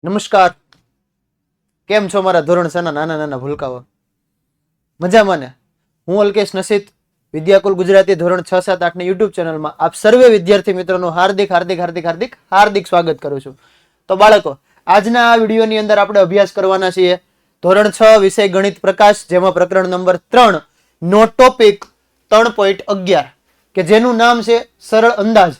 નમસ્કાર, કેમ છો મારા ધોરણ 6 ના નાના નાના ભૂલકાઓ? મજામાં ને? હું અલ્કેશ નસીત, વિદ્યાકુલ ગુજરાતી ધોરણ 6, 7, 8 ની યુટ્યુબ ચેનલમાં આપ સર્વે વિદ્યાર્થી મિત્રોનું હાર્દિક સ્વાગત કરું છું. તો બાળકો, આજના આ વિડીયોની અંદર આપણે અભ્યાસ કરવાના છીએ ધોરણ 6 વિષય ગણિત પ્રકાશ, જેમાં પ્રકરણ નંબર 3 નો ટોપિક 3.11 કે જેનું નામ છે સરળ અંદાજ.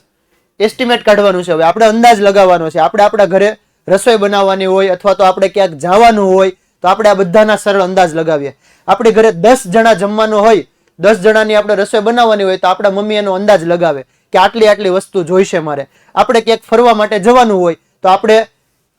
એસ્ટિમેટ કાઢવાનું છે. હવે આપણે અંદાજ લગાવવાનો છે. આપણે આપણા ઘરે રસોઈ બનાવવાની હોય અથવા તો આપણે ક્યાંક જવાનું હોય તો આપણે આ બધાના સરળ અંદાજ લગાવીએ. આપણે ઘરે 10 જણા જમવાનું હોય, 10 જણાની આપણે રસોઈ બનાવવાની હોય તો આપણા મમ્મી એનો અંદાજ લગાવે કે આટલી આટલી વસ્તુ જોઈશે મારે. આપણે ક્યાંક ફરવા માટે જવાનું હોય તો આપણે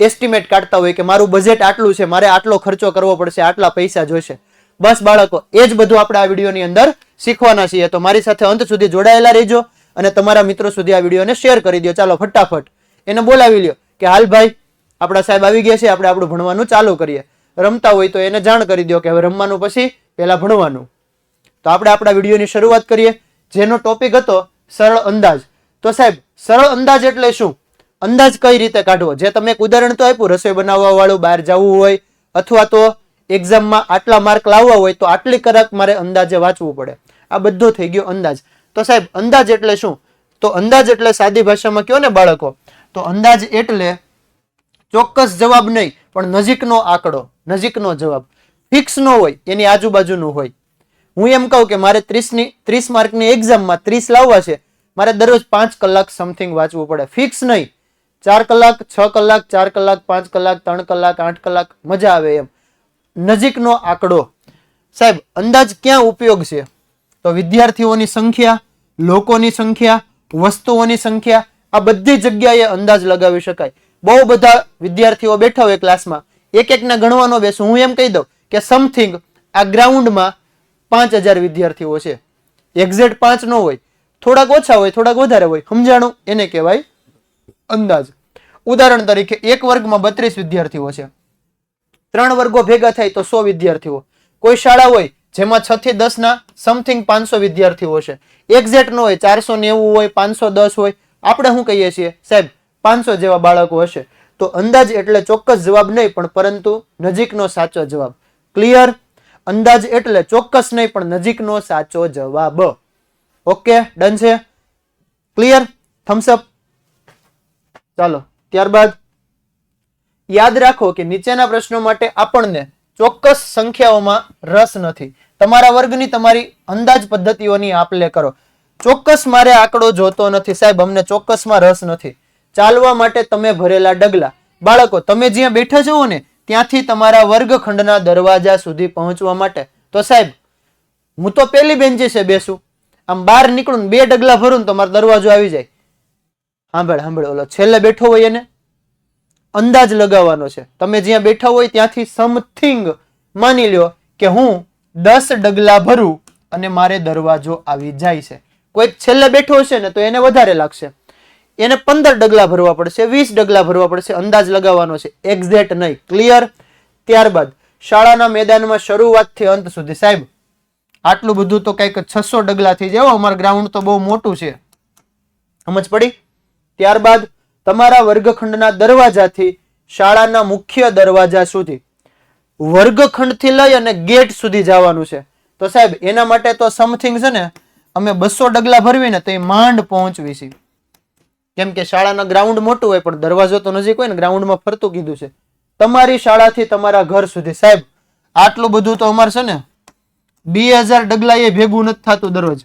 એસ્ટિમેટ કાઢતા હોય કે મારું બજેટ આટલું છે, મારે આટલો ખર્ચો કરવો પડશે, આટલા પૈસા જોઈશે. બસ બાળકો, એ જ બધું આપણે આ વિડીયોની અંદર શીખવાના છીએ. તો મારી સાથે અંત સુધી જોડાયેલા રહેજો અને તમારા મિત્રો સુધી આ વિડીયોને શેર કરી દો. ચાલો ફટાફટ એને બોલાવી લ્યો કે હાલ ભાઈ, આપણા સાહેબ આવી ગયા છે, આપણે આપણું ભણવાનું ચાલુ કરીએ. રમતા હોય તો એને જાણ કરી દો કે હવે રમવાનું પછી પહેલા ભણવાનું. તો આપણે આપણા વિડીયોની શરૂઆત કરીએ, જેનો ટોપિક હતો સરળ અંદાજ. તો સાહેબ, સરળ અંદાજ એટલે શું? અંદાજ કઈ રીતે કાઢવો? જે તમે એક ઉદાહરણ તો આપ્યું, રસોઈ બનાવવા વાળું બહાર જવું હોય અથવા તો એક્ઝામમાં આટલા માર્ક લાવવા હોય તો આટલી કલાક મારે અંદાજે વાંચવું પડે. આ બધું થઈ ગયો અંદાજ. તો સાહેબ, અંદાજ એટલે શું? તો અંદાજ એટલે સાદી ભાષામાં કહો ને બાળકો, તો અંદાજ એટલે ચોક્કસ જવાબ નહીં, પણ નજીકનો આંકડો, નજીકનો જવાબ. ફિક્સ નો હોય, એની આજુબાજુનું હોય. હું એમ કહું કે મારે 30 માર્કની એક્ઝામમાં 30 લાવવા છે, મારે દરરોજ 5 કલાક સમથિંગ વાંચવું પડે. ફિક્સ નહીં. 4 કલાક, 6 કલાક, 4 કલાક, 5 કલાક, 3 કલાક, 8 કલાક, મજા આવે એમ. નજીકનો આંકડો. સાહેબ, અંદાજ ક્યાં ઉપયોગ છે? તો વિદ્યાર્થીઓની સંખ્યા, લોકોની સંખ્યા, વસ્તુઓની સંખ્યા, આ બધી જગ્યાએ અંદાજ લગાવી શકાય. બહુ બધા વિદ્યાર્થીઓ બેઠા હોય ક્લાસમાં, એક એકને ગણવાનો બેસું, હું એમ કહી દઉં કે સમથિંગ આ ગ્રાઉન્ડમાં 5000 વિદ્યાર્થીઓ છે. એક્ઝેક્ટ 5 ન હોય, થોડાક ઓછા હોય, થોડાક વધારે હોય. સમજાણું? એને કહેવાય અંદાજ. ઉદાહરણ તરીકે એક વર્ગમાં 32 વિદ્યાર્થીઓ છે, 3 વર્ગો ભેગા થાય તો 100 વિદ્યાર્થીઓ. કોઈ શાળા હોય જેમાં 6 થી 10 ના સમથિંગ 500 વિદ્યાર્થીઓ છે. એક્ઝેક્ટ ન હોય, 490 હોય, 510 હોય. આપણે શું કહીએ છીએ? સાહેબ, 500 જેવા બાળકો હશે. તો અંદાજ એટલે ચોક્કસ જવાબ નહીં, પણ પરંતુ નજીકનો સાચો જવાબ. ક્લિયર? અંદાજ એટલે ચોક્કસ નહીં, પણ નજીકનો સાચો જવાબ. ઓકે, ડન છે? ક્લિયર? થમ્સ અપ. ચાલો, ત્યારબાદ યાદ રાખો કે નીચેના પ્રશ્નો માટે આપણને ચોક્કસ સંખ્યાઓમાં રસ નથી. તમારા વર્ગની તમારી અંદાજ પદ્ધતિઓની આપ લે કરો. ચોક્કસ મારે આંકડો જોતો નથી સાહેબ, અમને ચોક્કસમાં રસ નથી. ચાલવા માટે તમે ભરેલા ડગલા. બાળકો, તમે જ્યાં બેઠા છો ને ત્યાંથી તમારા વર્ગખંડના દરવાજા સુધી પહોંચવા માટે, તો સાહેબ હું તો પહેલી બેન્ચે બેસું, આમ બહાર નીકળું 2 ડગલા ભરું તો મારો દરવાજો આવી જાય. સાંભળ, ઓલો છેલ્લે બેઠો હોય એને અંદાજ લગાવવાનો છે. તમે જ્યાં બેઠા હોય ત્યાંથી સમથિંગ માની લ્યો કે હું 10 ડગલા ભરું અને મારે દરવાજો આવી જાય છે. કોઈ છેલ્લે બેઠો હશે ને તો એને વધારે લાગશે, એને 15 ડગલા ભરવા પડશે, 20 ડગલા ભરવા પડશે. અંદાજ લગાવવાનો છે, એક્ઝેક્ટ નહીં. ક્લિયર? ત્યારબાદ શાળાના મેદાનમાં શરૂઆતથી અંત સુધી. સાહેબ, આટલું બધું તો કંઈક 600 ડગલા થઈ જાય. અમારું ગ્રાઉન્ડ તો બહુ મોટું છે. સમજ પડી? ત્યારબાદ તમારા વર્ગખંડના દરવાજાથી શાળાના મુખ્ય દરવાજા સુધી, વર્ગખંડથી લઈ અને ગેટ સુધી જવાનું છે. તો સાહેબ, એના માટે તો સમથિંગ છે ને, અમે 200 ડગલા ભરવીને તો એ માંડ પહોંચવી છે. કેમ કે શાળાના ગ્રાઉન્ડ મોટું હોય પણ દરવાજો તો નજીક હોય ને, ગ્રાઉન્ડમાં ફરતું કીધું છે. તમારી શાળાથી તમારા ઘર સુધી. સાહેબ, આટલું બધું તો અમારે છે ને 2000 ડગલા એ ભેગું નથી થતું દરરોજ.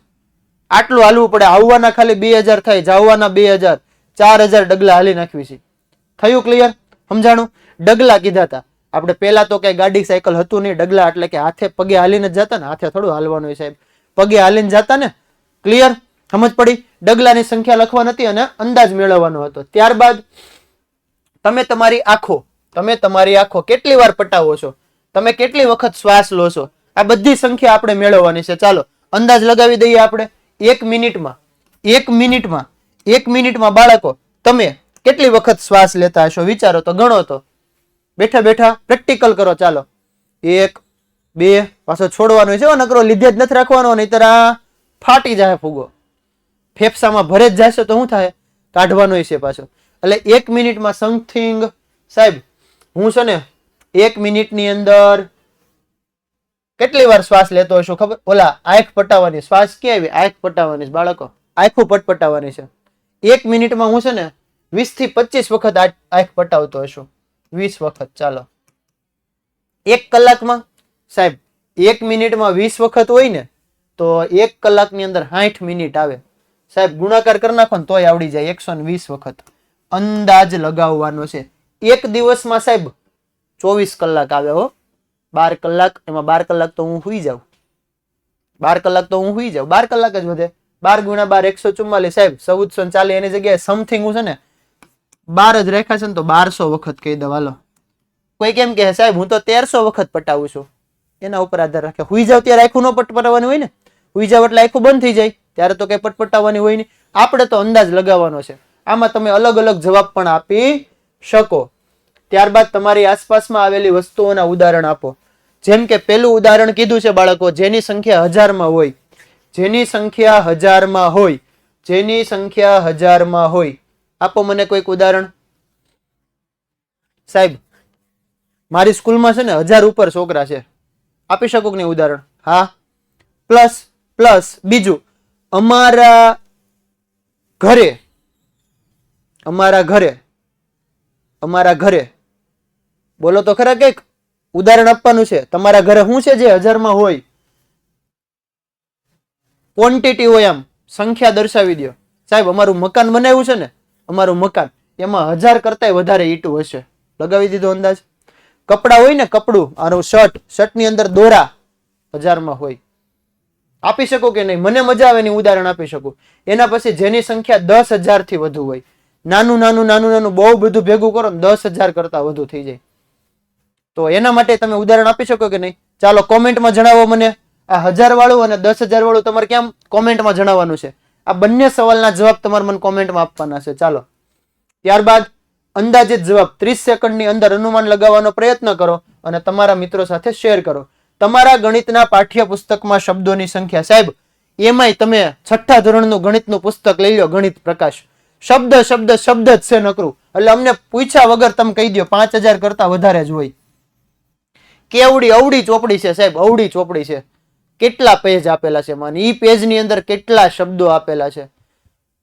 આટલું હાલવું પડે. આવવાના ખાલી 2000 થાય, જવાના 2000, 4000 ડગલા હાલી નાખવી છે. થયું ક્લિયર? સમજાણું? ડગલા કીધા હતા આપણે. પહેલા તો કઈ ગાડી સાયકલ હતું નહીં. ડગલા એટલે કે હાથે પગે હાલીને જ જતા ને, હાથે થોડું હાલવાનું હોય સાહેબ, પગે હાલીને જતા ને. ક્લિયર? સમજ પડી? ડગલાની સંખ્યા લખવા નથી અને અંદાજ મેળવવાનો હતો. ત્યારબાદ તમે તમારી આંખો કેટલી વાર પટાવો છો, તમે કેટલી વખત શ્વાસ લો છો, આ બધી સંખ્યા આપણે મેળવવાની છે. ચાલો અંદાજ લગાવી દઈએ આપણે. 1 મિનિટમાં બાળકો તમે કેટલી વખત શ્વાસ લેતા હશો? વિચારો તો, ગણો તો. બેઠા બેઠા પ્રેક્ટિકલ કરો. ચાલો, 1, 2, પાછો છોડવાનો છે, નકરો લીધે જ નથી રાખવાનો, નહીતર આ ફાટી જાય ફૂગો. ફેફસામાં ભરે જ જશે તો શું થાય? કાઢવાનો છે પાછો. એટલે 1 મિનિટમાં સમથિંગ સાહેબ હું છે ને 1 મિનિટની અંદર કેટલી વાર શ્વાસ લેતો હશું ખબર? ઓલા આંખ પટાવવાની શ્વાસ ક્યાં આવી? આંખ પટાવવાની બાળકો, આંખો પટપટાવવાની છે. 1 મિનિટમાં હું છે ને 20 થી 25 વખત આંખ પટાવતો હશું. 20 વખત. ચાલો 1 કલાકમાં સાહેબ 1 મિનિટમાં 20 વખત હોય ને તો 1 કલાકની અંદર 60 મિનિટ આવે સાહેબ. ગુણાકાર કરી નાખો ને તોય આવડી જાય. 120 વખત અંદાજ લગાવવાનો છે. એક દિવસમાં સાહેબ 24 કલાક આવે હો. 12 કલાક, એમાં 12 કલાક તો હું સુઈ જાઉં. 12 કલાક તો હું સુઈ જાઉં. 12 કલાક જ વધે. 12 × 12 144 સાહેબ 1440. એની જગ્યાએ સમથિંગ હું છે ને 12 જ રાખ્યા છે ને તો 1200 વખત કહી દઉં. હાલો, કોઈ કેમ કે સાહેબ હું તો 1300 વખત પટાવું છું. એના ઉપર આધાર રાખે. સુઈ જાવ ત્યારે આખું ન પટપટાવવાની હોય ને. સુઈ જાવ એટલે આખું બંધ થઈ જાય ત્યારે તો કઈ પટપટાવવાની હોય નહીં. આપણે તો અંદાજ લગાવવાનો છે. આમાં તમે અલગ અલગ જવાબ પણ આપી શકો. ત્યારબાદ તમારી આસપાસમાં આવેલી વસ્તુઓના ઉદાહરણ આપો. જેમ કે પેલું ઉદાહરણ કીધું છે બાળકો, જેની સંખ્યા 1000માં હોય. જેની સંખ્યા 1000માં હોય. જેની સંખ્યા 1000માં હોય. આપો મને કોઈક ઉદાહરણ સાહેબ. મારી સ્કૂલમાં છે ને 1000 ઉપર છોકરા છે. આપી શકો કે નહીં ઉદાહરણ? હા. પ્લસ બીજું, અમારા ઘરે બોલો તો ખરા, કઈક ઉદાહરણ આપવાનું છે. તમારા ઘરે શું છે જે 1000માં હોય? ક્વોન્ટિટી હોય, આમ સંખ્યા દર્શાવી દો. સાહેબ અમારું મકાન બનાવ્યું છે ને, અમારું મકાન, એમાં 1000 કરતા વધારે ઈંટું હશે. લગાવી દીધો અંદાજ. કપડા હોય ને, કપડું, આનું શર્ટની અંદર દોરા 1000માં હોય. આપી શકો કે નહીં? મને મજા આવે ને ઉદાહરણ આપી શકું. એના પછી જેની સંખ્યા 10,000 થી વધુ હોય. નાનું બહુ બધું ભેગું કરો ને 10,000 કરતા વધુ થઈ જાય. તો એના માટે તમે ઉદાહરણ આપી શકો કે નહીં? ચાલો કોમેન્ટમાં જણાવો મને. આ 1000 વાળું અને 10,000 વાળું તમારે કેમ કોમેન્ટમાં જણાવવાનું છે. આ બંને સવાલના જવાબ તમારે મને કોમેન્ટમાં આપવાના છે. ચાલો ત્યારબાદ અંદાજિત જવાબ 30 સેકન્ડની અંદર અનુમાન લગાવવાનો પ્રયત્ન કરો અને તમારા મિત્રો સાથે શેર કરો. તમારા ગણિતના પાઠ્યપુસ્તકમાં શબ્દોની સંખ્યા સાહેબ, એમાંય તમે 6ઠ્ઠા ધોરણનું ગણિતનું પુસ્તક લઈ લો, ગણિત પ્રકાશ. શબ્દ જ છે નકરું. એટલે અમને પૂછ્યા વગર તમે કહી દો 5000 કરતા વધારે જ હોય. કેવડી અવડી ચોપડી છે સાહેબ, અવડી ચોપડી છે. કેટલા પેજ આપેલા છે એમાં, ઈ પેજની અંદર કેટલા શબ્દો આપેલા છે.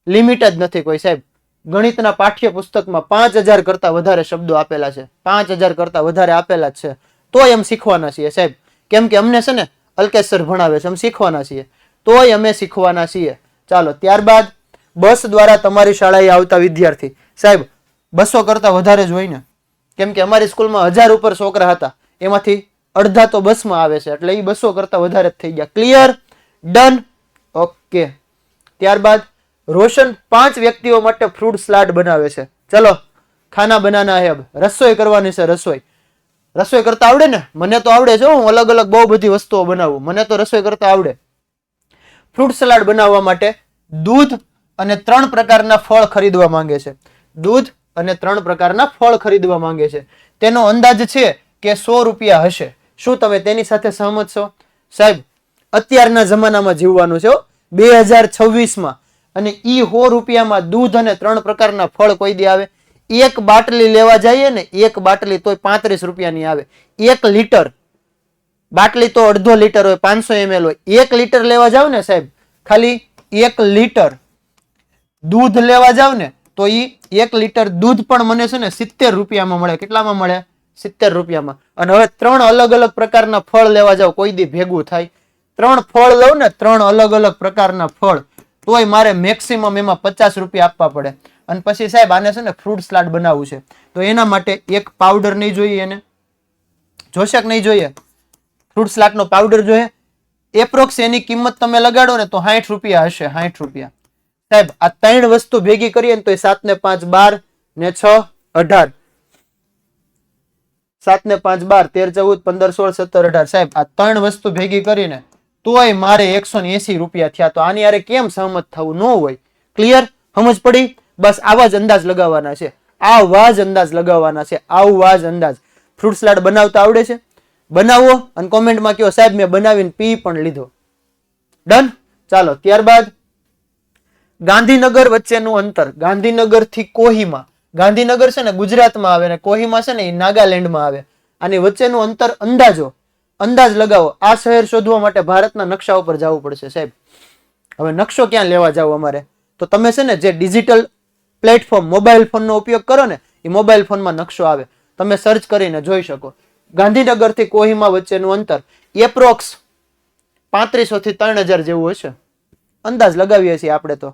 લિમિટ જ નથી કોઈ સાહેબ. ગણિતના પાઠ્યપુસ્તકમાં 5000 કરતા વધારે શબ્દો આપેલા છે. 5000 કરતા વધારે આપેલા જ છે. તોય એમ શીખવાના છીએ સાહેબ. કેમ કે અમને છે ને અલ્કેશ સર ભણાવે છે, અમે શીખવાના છીએ. તોય અમે શીખવાના છીએ. ચાલો ત્યારબાદ બસ દ્વારા તમારી શાળાએ આવતા વિદ્યાર્થી સાહેબ 200 કરતા વધારે જ હોય ને. કેમ કે અમારી સ્કૂલમાં 1000 ઉપર છોકરા હતા, એમાંથી અડધા તો બસમાં આવે છે, એટલે એ 200 કરતા વધારે જ થઈ ગયા. ક્લિયર? ડન? ઓકે. ત્યારબાદ રોશન 5 વ્યક્તિઓ માટે ફ્રૂટ સલાડ બનાવે છે. ચલો ખાના બનાના હે. રસોઈ કરવાની છે. રસોઈ કરતા આવડે ને? મને તો આવડે છે. હું અલગ અલગ બહુ બધી વસ્તુઓ બનાવું. મને તો રસોઈ કરતા આવડે. ફ્રૂટ સલાડ બનાવવા માટે દૂધ અને 3 પ્રકારના ફળ ખરીદવા માંગે છે. દૂધ અને 3 પ્રકારના ફળ ખરીદવા માંગે છે. તેનો અંદાજ છે કે 100 રૂપિયા હશે. શું તમે તેની સાથે સહમત છો? સાહેબ અત્યારના જમાનામાં જીવવાનું છે 2026માં, અને ઈ 100 રૂપિયામાં દૂધ અને 3 પ્રકારના ફળ કોઈ દી આવે? એક બાટલી લેવા જઈએ ને, એક બાટલી તોય 35 રૂપિયાની આવે. 1 લીટર બાટલી તો અડધો લીટર હોય, 500 ml હોય. 1 લીટર લેવા જાવ ને સાહેબ, ખાલી 1 લીટર દૂધ લેવા જાવ ને તો ઈ 1 લીટર દૂધ પણ મને છે ને 70 રૂપિયામાં મળે. કેટલામાં મળે? 70 રૂપિયામાં. અને હવે 3 અલગ અલગ પ્રકારના ફળ લેવા જાવ, કોઈ દી ભેગું થાય? 3 ફળ લઉં ને, 3 અલગ અલગ પ્રકારના ફળ, તોય મારે મેક્સિમમ એમાં 50 રૂપિયા આપવા પડે. અને પછી સાહેબ આને છે ને ફ્રૂટ સલાડ બનાવવું છે, તો એના માટે એક પાવડર નહીં જોઈએ? એને જોશે કે નહીં જોઈએ? ફ્રૂટ સલાડનો પાવડર જોઈએ. એપ્રોક્સ એની કિંમત તમે લગાડો ને તો 60 રૂપિયા હશે. 60 રૂપિયા. સાહેબ આ 3 વસ્તુ ભેગી કરીએ ને તો 7 ને 5 12 ને 6 18. 7 ને 5 12 13 14 15 16 17 18. સાહેબ આ 3 વસ્તુ ભેગી કરીને તોય મારે 180 રૂપિયા થયા. તો આની હારે કેમ સહમત થવું? ન હોય. ક્લિયર? સમજ પડી? બસ આવા જ અંદાજ લગાવવાના છે. આવા જ અંદાજ લગાવવાના છે. આવા જ અંદાજ. ફ્રૂટ સલાડ બનાવતા આવડે છે? બનાવો અને કોમેન્ટમાં કહો સાહેબ મેં બનાવીને પી પણ લીધો. ડન? ચાલો ત્યારબાદ ગાંધીનગર વચ્ચેનું અંતર, ગાંધીનગર થી કોહિમા ગાંધીનગર છે ને ગુજરાતમાં આવે ને કોહિમા છે ને એ નાગાલેન્ડમાં આવે. આની વચ્ચેનું અંતર અંદાજ લગાવો. આ શહેર શોધવા માટે ભારતના નકશા ઉપર જવું પડશે સાહેબ. હવે નકશો ક્યાં લેવા જાવ અમારે? તો તમે છે ને જે ડિજિટલ પ્લેટફોર્મ મોબાઈલ ફોનનો ઉપયોગ કરો ને એ મોબાઈલ ફોનમાં નકશો આવે, તમે સર્ચ કરીને જોઈ શકો. ગાંધીનગર થી કોહિમા વચ્ચેનું અંતર એપ્રોક્સ 3500 થી 3000 જેવું હશે. અંદાજ લગાવીએ છીએ આપણે. તો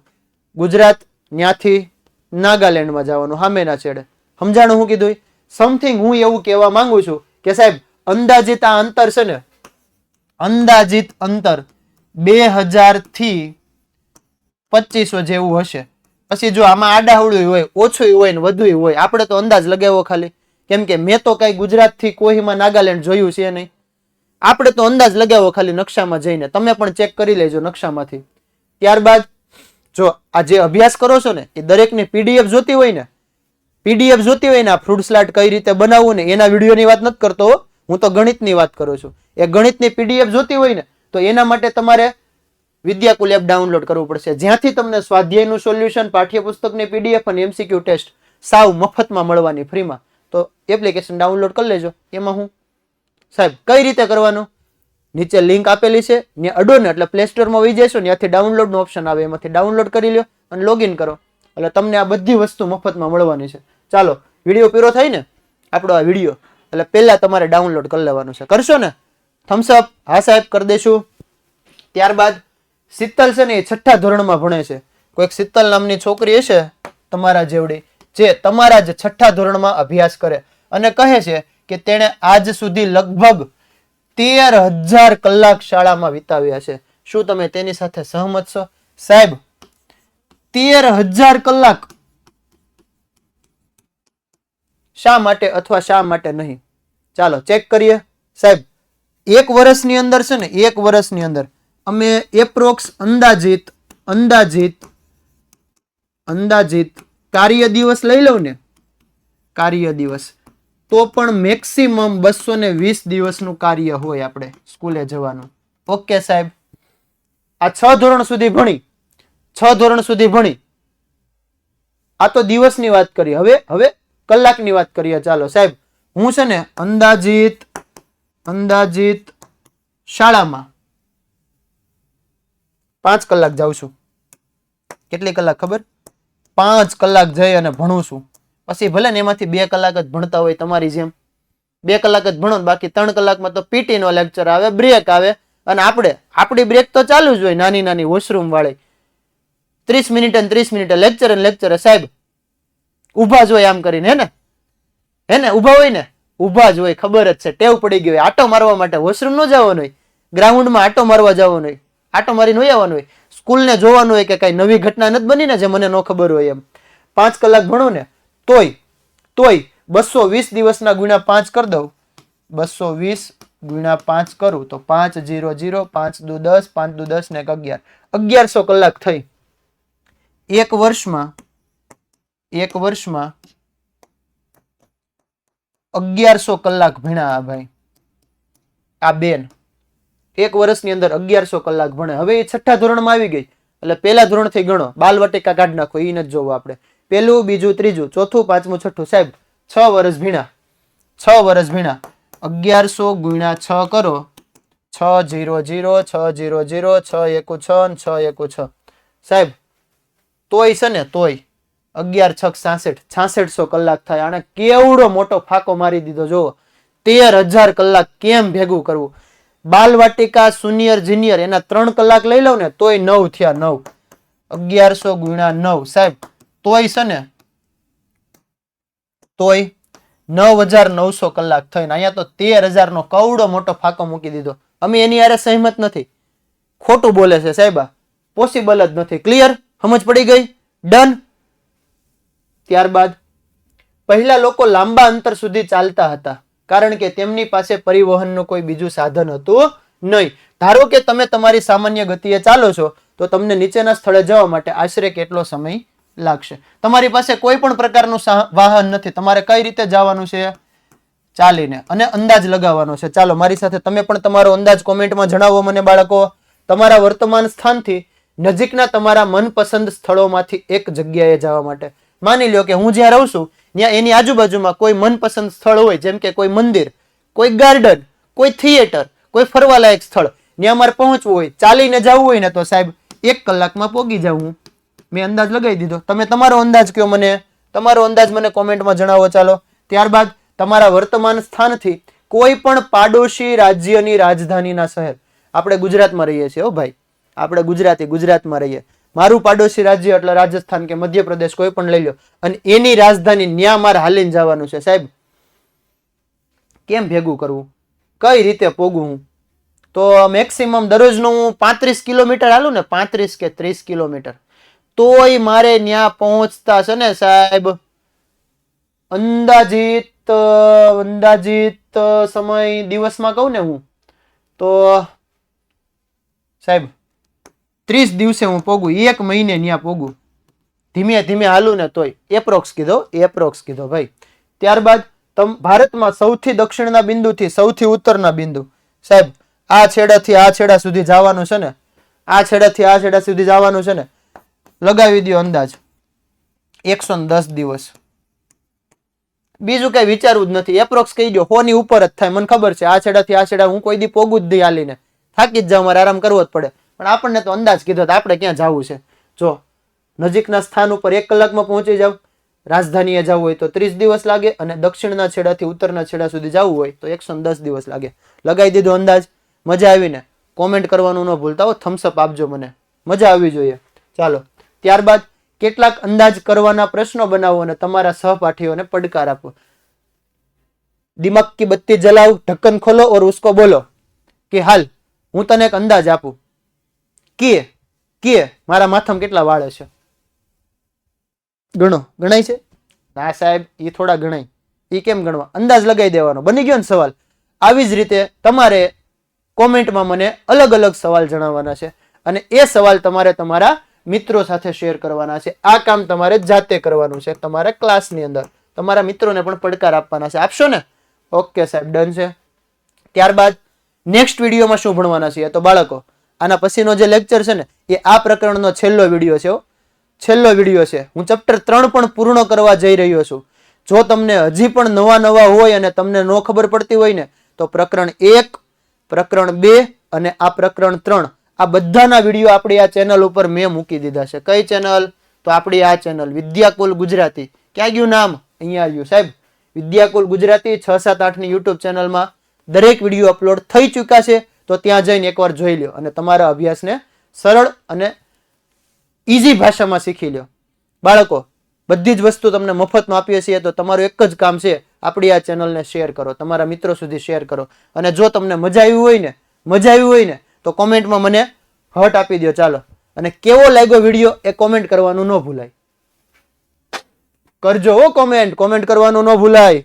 ગુજરાત ન્યાથી નાગાલેન્ડમાં જવાનું સામેના છેડે. સમજાણું હું કીધું? સમથિંગ હું એવું કહેવા માંગુ છું કે સાહેબ અંદાજિત આ અંતર છે ને, અંદાજિત અંતર 2000 થી 2500 જેવું હશે. પછી જો આમાં આડાહવડું હોય, ઓછું હોય ને વધુ હોય, આપણે તો અંદાજ લગાવ્યો ખાલી. કેમ કે મેં તો કઈ ગુજરાત થી કોહિમા નાગાલેન્ડ જોયું છે નહીં. આપણે તો અંદાજ લગાવ્યો ખાલી નકશામાં જઈને. તમે પણ ચેક કરી લેજો નકશામાંથી. ત્યારબાદ જો આ જે અભ્યાસ કરો છો ને એ દરેકની પીડીએફ જોતી હોય ને, આ ફ્રૂટ સલાડ કઈ રીતે બનાવવું ને એના વિડીયોની વાત નથી કરતો, હું તો ગણિતની વાત કરું છું. એ ગણિતની પીડીએફ જોતી હોય ને તો એના માટે તમારે વિદ્યાકુલ એપ ડાઉનલોડ કરવું પડશે, જ્યાંથી તમને સ્વાધ્યાયનું સોલ્યુશન, પાઠ્યપુસ્તકની પીડીએફ અને એમસીક્યુ ટેસ્ટ સાવ મફતમાં મળવાની, ફ્રીમાં. તો એપ્લિકેશન ડાઉનલોડ કરી લેજો. એમાં હું સાહેબ કઈ રીતે કરવાનું? નીચે લિંક આપેલી છે, ને અડો ને એટલે પ્લે સ્ટોરમાં વહી જશો, ત્યાંથી ડાઉનલોડ નો ઓપ્શન આવે, એમાંથી ડાઉનલોડ કરી લો અને લોગિન કરો એટલે તમને આ બધી વસ્તુ મફતમાં મળવાની છે. ચાલો વિડીયો પૂરો થાય ને આપણો આ વિડીયો એટલે પહેલા તમારે ડાઉનલોડ કરી લેવાનું છે. કરશો ને? થમ્સ અપ. હા સાહેબ કરી દેશું. ત્યારબાદ શીતલ છે ને એ 6ઠા ધોરણમાં ભણે છે. કોઈક શીતલ નામની છોકરી હશે તમારા જેવડી, જે તમારા જ 6ઠા ધોરણમાં અભ્યાસ કરે અને કહે છે કે તેણે આજ સુધી લગભગ 13,000 કલાક શાળામાં વિતાવ્યા છે. શું તમે તેની સાથે સહમત છો? સાહેબ 13,000 કલાક શા માટે અથવા શા માટે નહીં? ચાલો ચેક કરીએ. સાહેબ એક વર્ષની અંદર છે ને, એક વર્ષની અંદર અમે એપ્રોક્સ અંદાજિત કાર્ય દિવસ લઈ લઉં ને, કાર્ય દિવસ, તો પણ મેક્સિમમ 220 દિવસનું કાર્ય હોય આપણે સ્કૂલે જવાનું. ઓકે સાહેબ. આ 6 ધોરણ સુધી ભણી આ તો દિવસની વાત કરી. હવે કલાકની વાત કરીએ. ચાલો સાહેબ હું છે ને અંદાજિત શાળામાં 5 કલાક જાઉં છું. કેટલી કલાક ખબર? 5 કલાક જઈ અને ભણું છું. પછી ભલે ને એમાંથી 2 કલાક જ ભણતા હોય તમારી જેમ, 2 કલાક જ ભણો, બાકી 3 કલાકમાં તો પીટી નો લેક્ચર આવે, બ્રેક આવે, અને આપણી બ્રેક તો ચાલુ જ હોય, નાની વોશરૂમ વાળી 30 મિનિટ અને 30 મિનિટ લેક્ચર. સાહેબ ઉભા જ હોય આમ કરીને, હે ને ઉભા હોય ને, ઉભા જ હોય, ખબર જ છે, ટેવ પડી ગઈ હોય. આટો મારવા માટે વોશરૂમ ન જવાનું હોય, ગ્રાઉન્ડમાં આટો મારવા જવાનું હોય, આટો મારીને હોય આવવાનું હોય. સ્કૂલને જોવાનું હોય કે કઈ નવી ઘટના નથી બની ને જે મને ન ખબર હોય એમ. 5 કલાક ભણો ને તોય 220 દિવસના ગુણ્યા 5 કરી દઉં. 220 ગુણ્યા 5 કરું તો 5 0 0 5 દુ 10 5 દુ 10 ને 11 1100 કલાક થઈ. એક વર્ષમાં 1100 કલાક ભણ્યા ભાઈ. આ બેન એક વર્ષની અંદર 1100 કલાક ભણે. હવે એ 6ઠા ધોરણમાં આવી ગઈ એટલે પહેલા ધોરણથી ગણો, બાલવાટિકા કાઢી નાખો, એ નથી જોવું આપણે. પહેલું, બીજું, ત્રીજું, ચોથું, પાંચમું, છઠ્ઠું. સાહેબ 6 વર્ષ ભીણા. 1100 ગુણ્યા 6 કરો, 6 0 0 6 0 0 6 1 6 6 1 6. સાહેબ તોય છે ને, તોય 11 6 66 6600 કલાક થાય. આને કેવડો મોટો ફાકો મારી દીધો જો. 13,000 કલાક કેમ ભેગું કરવું? બાલવાટિકા, જુનિયર, જીનિયર એના 3 કલાક લઈ લઉં ને તોય 9 થયા. 9 1100 ગુણ્યા 9 સાહેબ તોય છે ને, તોય 9,900 કલાક થઈને. અહીંયા તો 13,000 નો કવડો મોટો ફાકો મૂકી દીધો. અમે એની હારે સહેમત નથી. ખોટું બોલે છે સાહેબા, પોસિબલ જ નથી. ક્લિયર? સમજ પડી ગઈ? ડન. ત્યારબાદ પહેલા લોકો લાંબા અંતર સુધી ચાલતા હતા કારણ કે તેમની પાસે પરિવહનનું કોઈ બીજું સાધન હતું નહીં. ધારો કે તમે તમારી સામાન્ય ગતિએ ચાલો છો તો તમને નીચેના સ્થળે જવા માટે આશરે કેટલો સમય લાગશે? તમારી પાસે કોઈ પણ પ્રકારનું વાહન નથી, તમારે કઈ રીતે જવાનું છે? ચાલીને. અને અંદાજ લગાવવાનો છે. ચાલો મારી સાથે તમે પણ તમારો અંદાજ કોમેન્ટમાં જણાવો મને બાળકો. તમારા વર્તમાન સ્થાનથી નજીકના તમારા મનપસંદ સ્થળોમાંથી એક જગ્યાએ જવા માટે. માની લ્યો કે હું જ્યાં રહું છું ત્યાં એની આજુબાજુમાં કોઈ મનપસંદ સ્થળ હોય, જેમ કે કોઈ મંદિર, કોઈ ગાર્ડન, કોઈ થિયેટર, કોઈ ફરવાલાયક સ્થળ, ત્યાં મારે પહોંચવું હોય, ચાલીને જવું હોય ને તો સાહેબ 1 કલાકમાં પહોંચી જાઉં હું. મેં અંદાજ લગાવી દીધો. તમે તમારો અંદાજ કયો, મને તમારો અંદાજ મને કોમેન્ટમાં જણાવો. ચાલો, ત્યારબાદ તમારા વર્તમાન સ્થાનથી કોઈ પણ પાડોશી રાજ્યની રાજધાનીના શહેર, આપણે ગુજરાતમાં રહીએ છીએ હો ભાઈ, આપણે ગુજરાતમાં રહીએ, મારું પાડોશી રાજ્ય એટલે રાજસ્થાન કે મધ્યપ્રદેશ કોઈ પણ લઈ લો, અને એની રાજધાની ન્યા મારે હાલીને જવાનું છે સાહેબ. કેમ ભેગું કરવું, કઈ રીતે પોગું હું? તો મેક્સિમમ દરરોજનું હું 35 કિલોમીટર હાલું ને, 35 કે 30 કિલોમીટર, તોય મારે ન્યા પહોંચતા છે ને સાહેબ અંદાજિત સમય દિવસમાં કહું ને હું તો સાહેબ 30 દિવસે હું પોગું, 1 મહિને ન્યા પોગું, ધીમે ધીમે હાલું ને તોય. એપ્રોક્સ કીધો ભાઈ. ત્યારબાદ ભારતમાં સૌથી દક્ષિણના બિંદુથી સૌથી ઉત્તરના બિંદુ સાહેબ, આ છેડાથી આ છેડા સુધી જવાનું છે ને, આ છેડાથી આ છેડા સુધી જવાનું છે ને, લગાવી દો અંદાજ 110 દિવસ. બીજું કઈ વિચારવું જ નથી, એપ્રોક્સ કહી દો, 100 ની ઉપર જ થાય. મને ખબર છે આ છેડાથી આ છેડા હું કોઈ દી પોગું જ નહીં હાલીને, થાકી જ જાવ, મારે આરામ કરવો જ પડે. પણ આપણને તો અંદાજ કીધો તો આપણે ક્યાં જવું છે. જો નજીકના સ્થાન ઉપર 1 કલાકમાં પહોંચી જાવ, રાજધાનીએ જવું હોય તો 30 દિવસ લાગે, અને દક્ષિણના છેડાથી ઉત્તરના છેડા સુધી જવું હોય તો 110 દિવસ લાગે. લગાવી દીધો અંદાજ. મજા આવીને કોમેન્ટ કરવાનું ન ભૂલતા હો, થમ્સ અપ આપજો, મને મજા આવવી જોઈએ. ચાલો, ત્યારબાદ કેટલાક અંદાજ કરવાના પ્રશ્નો બનાવો અને તમારા સહપાઠીઓને પડકાર આપો. દિમાગ કી બત્તી જલાવ, ઢક્કન ખોલો और उसको બોલો કે હાલ હું તને એક અંદાજ આપું કે મારા માથામાં કેટલા વાળ છે. ગણાય છે? ના સાહેબ, એ થોડા ગણાય. એ કેમ ગણવા? અંદાજ લગાવી દેવાનો. બની ગયો ને સવાલ? આવી જ રીતે તમારે કોમેન્ટમાં મને અલગ અલગ સવાલ જણાવવાના છે, અને એ સવાલ તમારે તમારા મિત્રો સાથે શેર કરવાના છે. આ કામ તમારે જાતે કરવાનું છે, તમારા ક્લાસની અંદર. તમારા મિત્રોને પણ પડકાર આપવાના છે. આપશો ને? ઓકે સાહેબ, ડન છે. ત્યારબાદ નેક્સ્ટ વિડીયોમાં શું ભણવાના છીએ તો બાળકો, આના પછીનો જે લેક્ચર છે ને એ આ પ્રકરણનો છેલ્લો વિડીયો છે. છેલ્લો વિડીયો છે. હું ચેપ્ટર 3 પણ પૂર્ણ કરવા જઈ રહ્યો છું. જો તમને હજી પણ નવા હોય અને તમને ન ખબર પડતી હોય ને તો પ્રકરણ 1, પ્રકરણ 2 અને આ પ્રકરણ 3, આ બધાના વિડીયો આપણી આ ચેનલ ઉપર મેં મૂકી દીધા છે. કઈ ચેનલ? તો આપણી આ ચેનલ વિદ્યાકુલ ગુજરાતી. ક્યાં ગયું નામ? અહીંયા આવ્યું સાહેબ, વિદ્યાકુલ ગુજરાતી 6, 7, 8 ની યુટ્યુબ ચેનલમાં દરેક વિડીયો અપલોડ થઈ ચૂક્યા છે. તો ત્યાં જઈને એકવાર જોઈ લો અને તમારા અભ્યાસને સરળ અને ઈઝી ભાષામાં શીખી લો. બાળકો, બધી જ વસ્તુ તમને મફતમાં આપીએ છીએ, તો તમારું એક જ કામ છે, આપણી આ ચેનલને શેર કરો, તમારા મિત્રો સુધી શેર કરો. અને જો તમને મજા આવી હોય ને તો કોમેન્ટમાં મને હટ આપી દો. ચાલો, અને કેવો લાગ્યો વિડીયો એ કોમેન્ટ કરવાનું ન ભૂલાય. કરજો હો કોમેન્ટ કરવાનું ન ભૂલાય.